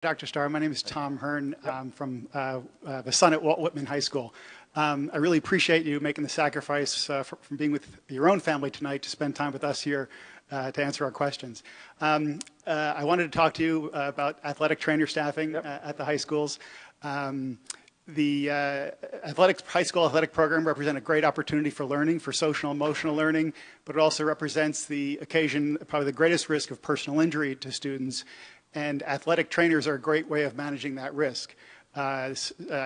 Dr. Starr, my name is Tom Hearn. I'm from the son at Walt Whitman High School. I really appreciate you making the sacrifice from being with your own family tonight to spend time with us here to answer our questions. I wanted to talk to you about athletic trainer staffing at the high schools. The high school athletic program represents a great opportunity for learning, for social and emotional learning, but it also represents the occasion, probably the greatest risk of personal injury to students. And athletic trainers are a great way of managing that risk. I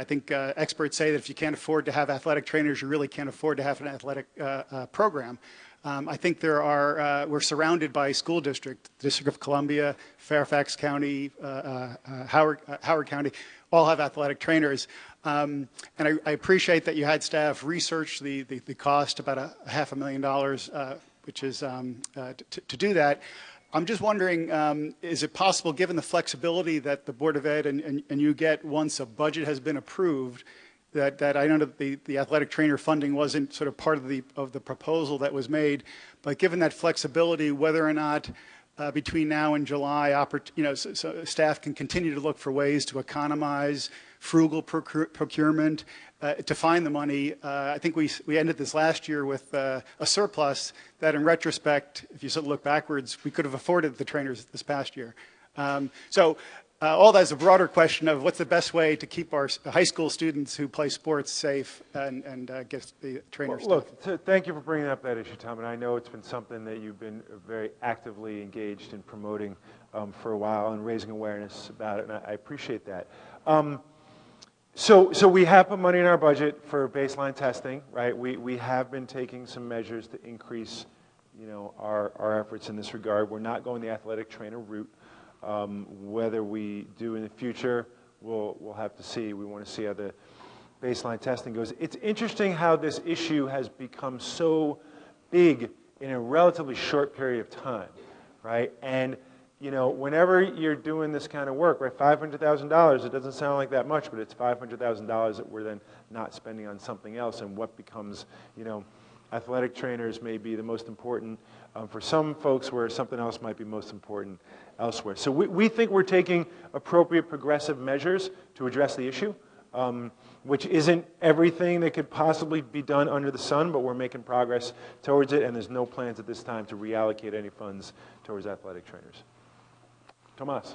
think experts say that if you can't afford to have athletic trainers, you really can't afford to have an athletic program. I think we're surrounded by school districts, District of Columbia, Fairfax County, Howard County, all have athletic trainers. And I appreciate that you had staff research the cost, about $500,000, which is to do that. I'm just wondering, is it possible, given the flexibility that the Board of Ed and you get once a budget has been approved, that I know that the athletic trainer funding wasn't sort of part of the proposal that was made, but given that flexibility, whether or not between now and July, so staff can continue to look for ways to economize, frugal procurement, to find the money. I think we ended this last year with a surplus that, in retrospect, if you sort of look backwards, we could have afforded the trainers this past year. All that is a broader question of what's the best way to keep our high school students who play sports safe and get the trainers. Well, look, thank you for bringing up that issue, Tom. And I know it's been something that you've been very actively engaged in promoting for a while and raising awareness about it, and I appreciate that. So we have put money in our budget for baseline testing, right? We have been taking some measures to increase, our efforts in this regard. We're not going the athletic trainer route. Whether we do in the future, we'll have to see. We want to see how the baseline testing goes. It's interesting how this issue has become so big in a relatively short period of time, right? And whenever you're doing this kind of work, right, $500,000, it doesn't sound like that much, but it's $500,000 that we're then not spending on something else, and what becomes, athletic trainers may be the most important for some folks, where something else might be most important elsewhere. So we think we're taking appropriate progressive measures to address the issue, which isn't everything that could possibly be done under the sun, but we're making progress towards it, and there's no plans at this time to reallocate any funds towards athletic trainers. Tomas.